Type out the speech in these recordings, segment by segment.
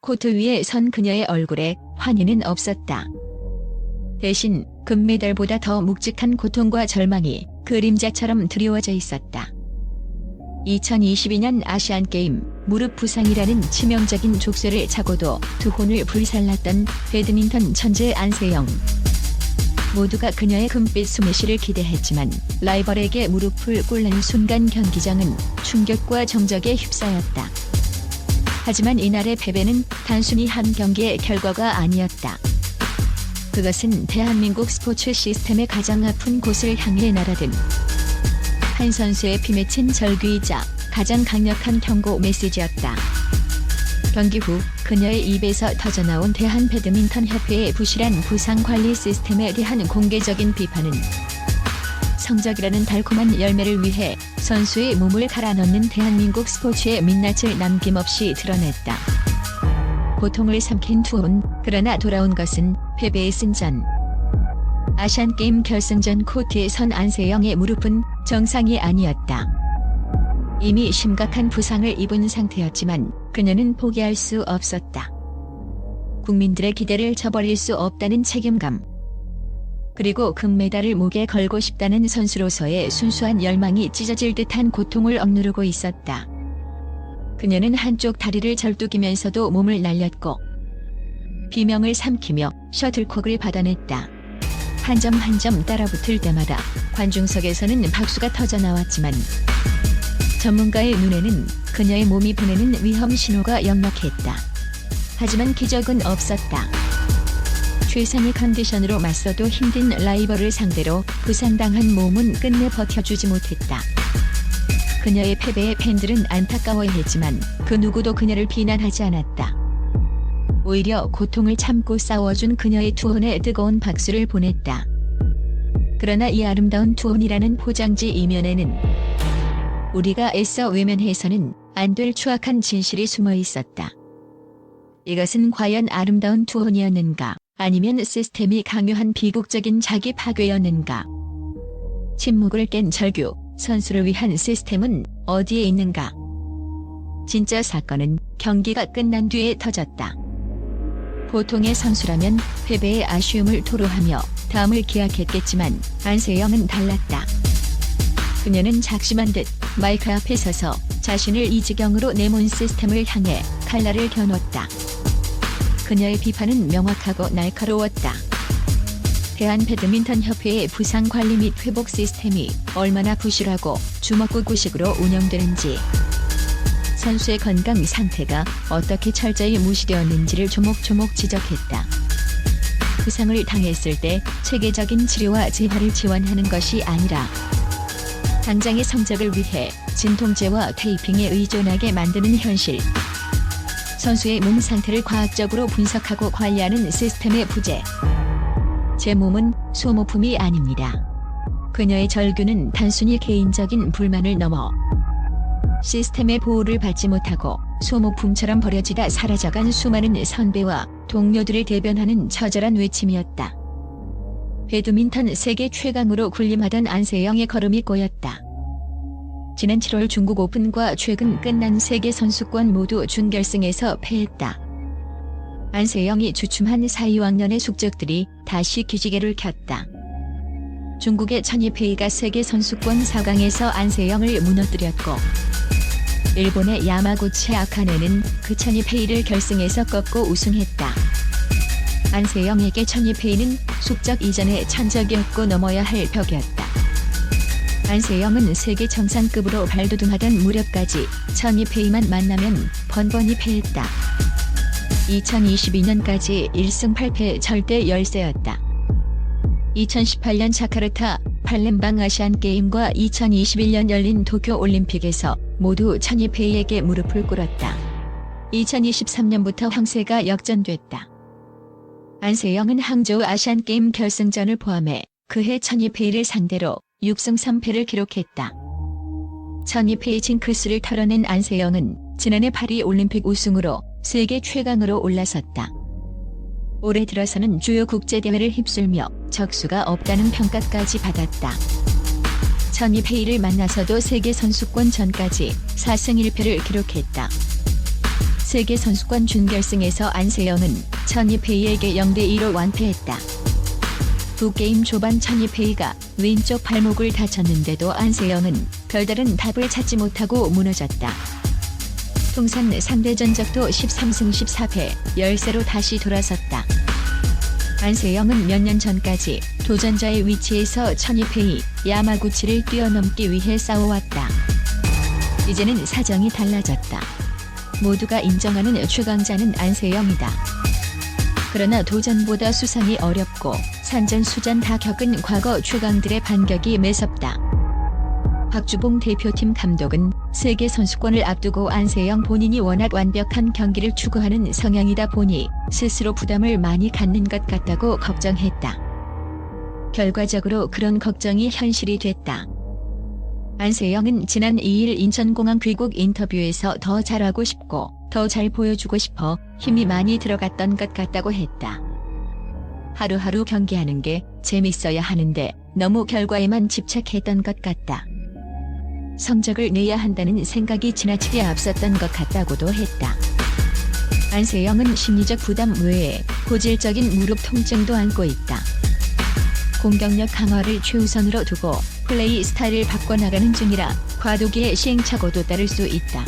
코트 위에 선 그녀의 얼굴에 환희는 없었다. 대신 금메달보다 더 묵직한 고통과 절망이 그림자처럼 드리워져 있었다. 2022년 아시안게임 무릎 부상이라는 치명적인 족쇄를 차고도 투혼을 불살랐던 배드민턴 천재 안세영. 모두가 그녀의 금빛 스매시를 기대했지만 라이벌에게 무릎을 꿇는 순간 경기장은 충격과 정적에 휩싸였다. 하지만 이날의 패배는 단순히 한 경기의 결과가 아니었다. 그것은 대한민국 스포츠 시스템의 가장 아픈 곳을 향해 날아든 한 선수의 피 맺힌 절규이자 가장 강력한 경고 메시지였다. 경기 후 그녀의 입에서 터져나온 대한배드민턴협회의 부실한 부상관리 시스템에 대한 공개적인 비판은 성적이라는 달콤한 열매를 위해 선수의 몸을 갈아 넣는 대한민국 스포츠의 민낯을 남김없이 드러냈다. 고통을 삼킨 투혼, 그러나 돌아온 것은 패배의 승전. 아시안게임 결승전 코트에 선 안세영의 무릎은 정상이 아니었다. 이미 심각한 부상을 입은 상태였지만 그녀는 포기할 수 없었다. 국민들의 기대를 저버릴 수 없다는 책임감. 그리고 금메달을 목에 걸고 싶다는 선수로서의 순수한 열망이 찢어질 듯한 고통을 억누르고 있었다. 그녀는 한쪽 다리를 절뚝이면서도 몸을 날렸고 비명을 삼키며 셔틀콕을 받아냈다. 한 점 한 점 따라붙을 때마다 관중석에서는 박수가 터져나왔지만 전문가의 눈에는 그녀의 몸이 보내는 위험 신호가 역력했다. 하지만 기적은 없었다. 최상의 컨디션으로 맞서도 힘든 라이벌을 상대로 부상당한 몸은 끝내 버텨주지 못했다. 그녀의 패배에 팬들은 안타까워했지만 그 누구도 그녀를 비난하지 않았다. 오히려 고통을 참고 싸워준 그녀의 투혼에 뜨거운 박수를 보냈다. 그러나 이 아름다운 투혼이라는 포장지 이면에는 우리가 애써 외면해서는 안 될 추악한 진실이 숨어 있었다. 이것은 과연 아름다운 투혼이었는가, 아니면 시스템이 강요한 비극적인 자기 파괴였는가. 침묵을 깬 절규, 선수를 위한 시스템은 어디에 있는가. 진짜 사건은 경기가 끝난 뒤에 터졌다. 보통의 선수라면 패배의 아쉬움을 토로하며 다음을 기약했겠지만 안세영은 달랐다. 그녀는 작심한 듯 마이크 앞에 서서 자신을 이 지경으로 내몬 시스템을 향해 칼날을 겨눴다. 그녀의 비판은 명확하고 날카로웠다. 대한배드민턴협회의 부상관리 및 회복 시스템이 얼마나 부실하고 주먹구구식으로 운영되는지, 선수의 건강 상태가 어떻게 철저히 무시되었는지를 조목조목 지적했다. 부상을 당했을 때 체계적인 치료와 재활을 지원하는 것이 아니라 당장의 성적을 위해 진통제와 테이핑에 의존하게 만드는 현실. 선수의 몸 상태를 과학적으로 분석하고 관리하는 시스템의 부재. 제 몸은 소모품이 아닙니다. 그녀의 절규는 단순히 개인적인 불만을 넘어 시스템의 보호를 받지 못하고 소모품처럼 버려지다 사라져간 수많은 선배와 동료들을 대변하는 처절한 외침이었다. 배드민턴 세계 최강으로 군림하던 안세영의 걸음이 꼬였다. 지난 7월 중국 오픈과 최근 끝난 세계 선수권 모두 준결승에서 패했다. 안세영이 주춤한 4.2학년의 숙적들이 다시 기지개를 켰다. 중국의 천이페이가 세계 선수권 4강에서 안세영을 무너뜨렸고, 일본의 야마구치 아카네는 그 천이페이를 결승에서 꺾고 우승했다. 안세영에게 천이페이는 숙적 이전의 천적이었고 넘어야 할 벽이었다. 안세영은 세계 정상급으로 발돋움하던 무렵까지 천이페이만 만나면 번번이 패했다. 2022년까지 1승 8패 절대 열세였다. 2018년 자카르타, 팔렘방 아시안게임과 2021년 열린 도쿄올림픽에서 모두 천이페이에게 무릎을 꿇었다. 2023년부터 황세가 역전됐다. 안세영은 항저우 아시안게임 결승전을 포함해 그해 천이페이를 상대로 6승 3패를 기록했다. 천이페이 징크스를 털어낸 안세영은 지난해 파리 올림픽 우승으로 세계 최강으로 올라섰다. 올해 들어서는 주요 국제대회를 휩쓸며 적수가 없다는 평가까지 받았다. 천이페이를 만나서도 세계 선수권 전까지 4승 1패를 기록했다. 세계선수권 준결승에서 안세영은 천이페이에게 0대2로 완패했다. 두 게임 초반 천이페이가 왼쪽 발목을 다쳤는데도 안세영은 별다른 답을 찾지 못하고 무너졌다. 통산 상대 전적도 13승 14패 10세로 다시 돌아섰다. 안세영은 몇 년 전까지 도전자의 위치에서 천이페이, 야마구치를 뛰어넘기 위해 싸워왔다. 이제는 사정이 달라졌다. 모두가 인정하는 최강자는 안세영이다. 그러나 도전보다 수상이 어렵고 산전수전 다 겪은 과거 최강들의 반격이 매섭다. 박주봉 대표팀 감독은 세계선수권을 앞두고 안세영 본인이 워낙 완벽한 경기를 추구하는 성향이다 보니 스스로 부담을 많이 갖는 것 같다고 걱정했다. 결과적으로 그런 걱정이 현실이 됐다. 안세영은 지난 2일 인천공항 귀국 인터뷰에서 더 잘하고 싶고 더 잘 보여주고 싶어 힘이 많이 들어갔던 것 같다고 했다. 하루하루 경기하는 게 재밌어야 하는데 너무 결과에만 집착했던 것 같다. 성적을 내야 한다는 생각이 지나치게 앞섰던 것 같다고도 했다. 안세영은 심리적 부담 외에 고질적인 무릎 통증도 안고 있다. 공격력 강화를 최우선으로 두고 플레이 스타일을 바꿔나가는 중이라 과도기의 시행착오도 따를 수 있다.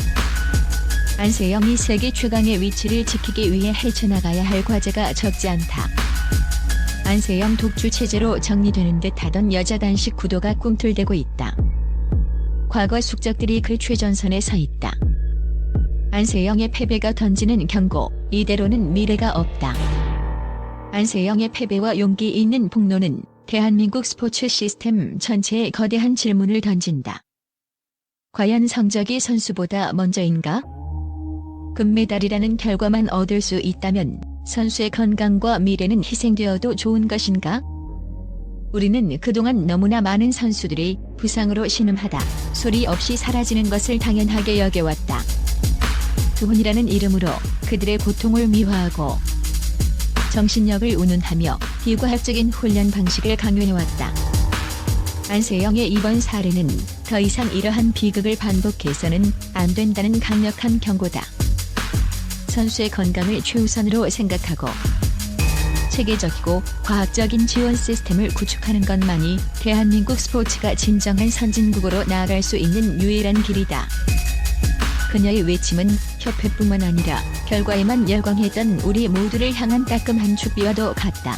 안세영이 세계 최강의 위치를 지키기 위해 헤쳐나가야 할 과제가 적지 않다. 안세영 독주 체제로 정리되는 듯하던 여자 단식 구도가 꿈틀대고 있다. 과거 숙적들이 그 최전선에 서 있다. 안세영의 패배가 던지는 경고, 이대로는 미래가 없다. 안세영의 패배와 용기 있는 폭로는 대한민국 스포츠 시스템 전체에 거대한 질문을 던진다. 과연 성적이 선수보다 먼저인가? 금메달이라는 결과만 얻을 수 있다면 선수의 건강과 미래는 희생되어도 좋은 것인가? 우리는 그동안 너무나 많은 선수들이 부상으로 신음하다 소리 없이 사라지는 것을 당연하게 여겨왔다. 두훈이라는 이름으로 그들의 고통을 미화하고 정신력을 운운하며 비과학적인 훈련 방식을 강요해왔다. 안세영의 이번 사례는 더 이상 이러한 비극을 반복해서는 안 된다는 강력한 경고다. 선수의 건강을 최우선으로 생각하고 체계적이고 과학적인 지원 시스템을 구축하는 것만이 대한민국 스포츠가 진정한 선진국으로 나아갈 수 있는 유일한 길이다. 그녀의 외침은 협회뿐만 아니라 결과에만 열광했던 우리 모두를 향한 따끔한 축비와도 같다.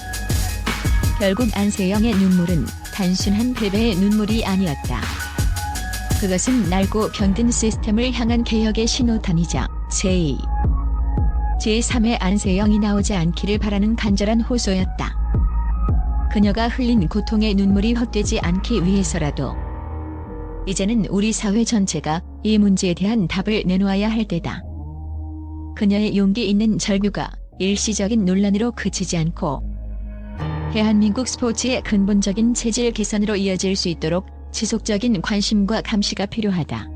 결국 안세영의 눈물은 단순한 패배의 눈물이 아니었다. 그것은 낡고 병든 시스템을 향한 개혁의 신호탄이자 제3의 안세영이 나오지 않기를 바라는 간절한 호소였다. 그녀가 흘린 고통의 눈물이 헛되지 않기 위해서라도 이제는 우리 사회 전체가 이 문제에 대한 답을 내놓아야 할 때다. 그녀의 용기 있는 절규가 일시적인 논란으로 그치지 않고 대한민국 스포츠의 근본적인 체질 개선으로 이어질 수 있도록 지속적인 관심과 감시가 필요하다.